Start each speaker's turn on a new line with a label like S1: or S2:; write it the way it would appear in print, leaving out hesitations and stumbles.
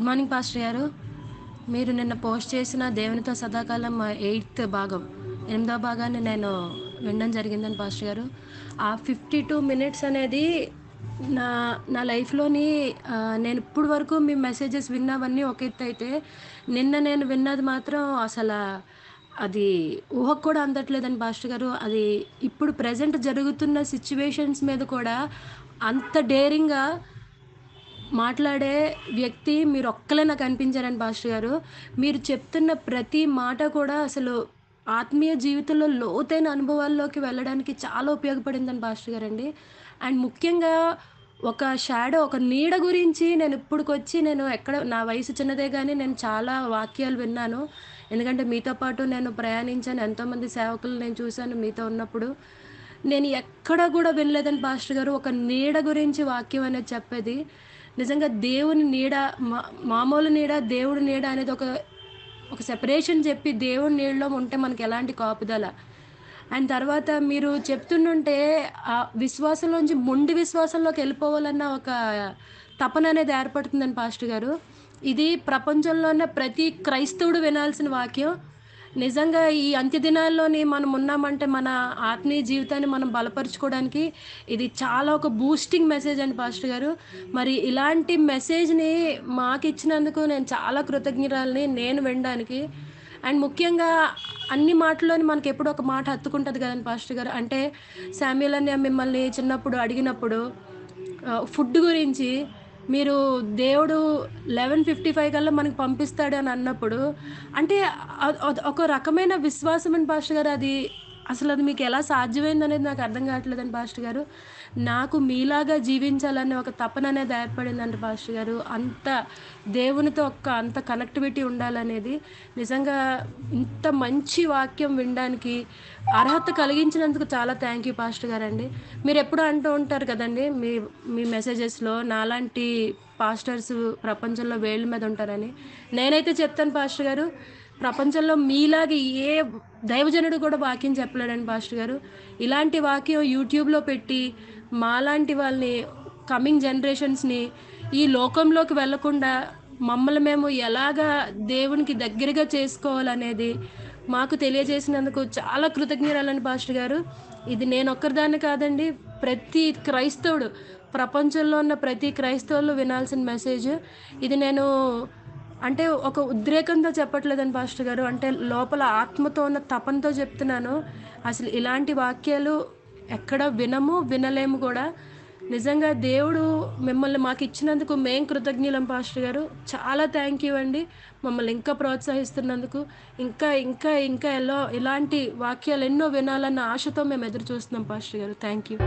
S1: Morning pastor గారు. మీరు నిన్న పోస్ట్ చేసిన దేవునితో సదాకాలం ఎయిత్ భాగం, ఎనిమిదవ భాగాన్ని నేను వినడం జరిగిందండి పాస్టర్ గారు. ఆ 52 మినిట్స్ అనేది నా నా లైఫ్‌లోని నేను ఇప్పటి వరకు మీ మెసేజెస్ విన్నవన్నీ ఒక ఎత్తయితే, నిన్న నేను విన్నది మాత్రం అది ఊహకు కూడా అందట్లేదండి పాస్టర్ గారు. అది ఇప్పుడు ప్రెజెంట్ జరుగుతున్న సిట్యుయేషన్స్ మీద కూడా అంత డేరింగ్‌గా మాట్లాడే వ్యక్తి మీరొక్కలే నాకనిపించారండి పాస్టర్ గారు. మీరు చెప్తున్న ప్రతి మాట కూడా అసలు ఆత్మీయ జీవితంలో లోతైన అనుభవాల్లోకి వెళ్ళడానికి చాలా ఉపయోగపడిందండి పాస్టర్ గారండి. అండ్ ముఖ్యంగా ఒక నీడ గురించి నేను ఎక్కడ నా వయసు చిన్నదే గానీ నేను చాలా వాక్యాలు విన్నాను. ఎందుకంటే మీతో పాటు నేను ప్రయాణించాను. ఎంతోమంది సేవకులను నేను చూశాను మీతో ఉన్నప్పుడు. నేను ఎక్కడ గూడా వినలేదండి పాస్టర్ గారు. ఒక నీడ గురించి వాక్యం అనేది చెప్పేది. నిజంగా దేవుని నీడ మా మామూలు నీడ, దేవుడి నీడ అనేది ఒక సెపరేషన్ చెప్పి దేవుడి నీడలో ఉంటే మనకెలాంటి కాపుదల. అండ్ తర్వాత మీరు చెప్తుండుంటే విశ్వాసంలోంచి మొండి విశ్వాసంలోకెళ్ళిపోవాలన్న ఒక తపననేది ఏర్పడుతుందండి పాస్టర్ గారు. ఇది ప్రపంచంలోనే ప్రతి క్రైస్తవుడు వినాల్సిన వాక్యం. నిజంగా ఈ అంత్య దినాల్లోని మనమున్నామంటే, మన ఆత్మీయ జీవితాన్ని మనం బలపరుచుకోవడానికి ఇది చాలా ఒక బూస్టింగ్ మెసేజ్ అండి పాస్టర్ గారు. మరి ఇలాంటి మెసేజ్‌ని మాకిచ్చినందుకు నేను చాలా కృతజ్ఞురాలిని నేను వినడానికి. అండ్ ముఖ్యంగా అన్ని మాటల్లోని మనకెప్పుడో ఒక మాట హత్తుకుంటది గదండీ పాస్టర్ గారు. అంటే శామ్యూల్ అన్నయ్య మిమ్మల్ని చిన్నప్పుడు అడిగినప్పుడు ఫుడ్ గురించి మీరు దేవుడు 11:55 కల్లా మనకు పంపిస్తాడని అన్నప్పుడు, అంటే ఒక రకమైన విశ్వాసం అండి పాస్టర్ గారు. అసలది మీకెలా సాధ్యమైందనేది నాకు అర్థం కావట్లేదండి పాస్టర్ గారు. నాకు మీలాగా జీవించాలనే ఒక తపననేది ఏర్పడిందండి పాస్టర్ గారు. దేవునితో అంత కనెక్టివిటీ ఉండాలనేది. నిజంగా ఇంత మంచి వాక్యం వినడానికి అర్హత కలిగించినందుకు చాలా థ్యాంక్ యూ పాస్టర్ గారండి. మీరెప్పుడూ అంటూ ఉంటారు కదండీ! మీ మీ మెసేజెస్‌లో నాలాంటి పాస్టర్స్ ప్రపంచంలో వేళ్ళ మీద ఉంటారని. నేనైతే చెప్తాను పాస్టర్ గారు, ప్రపంచంలో మీలాగా ఏ దైవజనుడు కూడా వాక్యం చెప్పలేడండి పాస్టర్ గారు. ఇలాంటి వాక్యం యూట్యూబ్‌లో పెట్టి మాలాంటి వాళ్ళని, కమింగ్ జనరేషన్స్‌ని ఈ లోకంలోకి వెళ్ళకుండా మమ్మల్ని మేము ఎలాగా దేవునికి దగ్గరగా చేసుకోవాలనేది మాకు తెలియజేసినందుకు చాలా కృతజ్ఞురాలండి పాస్టర్ గారు. ఇది నేనొక్కరిదాన్ని కాదండి. ప్రతి క్రైస్తవుడు, ప్రపంచంలో ఉన్న ప్రతి క్రైస్తవులు వినాల్సిన మెసేజ్. ఇది నేను అంటే ఒక ఉద్రేకంతో చెప్పట్లేదండి పాస్టర్ గారు. అంటే లోపల ఆత్మతో ఉన్న తపనతో చెప్తున్నాను. అసలు ఇలాంటి వాక్యాలు ఎక్కడ వినము, వినలేము కూడా. నిజంగా దేవుడు మిమ్మల్ని మాకిచ్చినందుకు మేం కృతజ్ఞులం పాస్టర్ గారు. చాలా థ్యాంక్ యూ అండి. మమ్మల్ని ఇంకా ప్రోత్సహిస్తున్నందుకు. ఇంకా, ఇంకా, ఇంకా ఇలాంటి వాక్యాలెన్నో వినాలన్న ఆశతో మేము ఎదురు చూస్తున్నాం పాస్టర్ గారు. Thank you.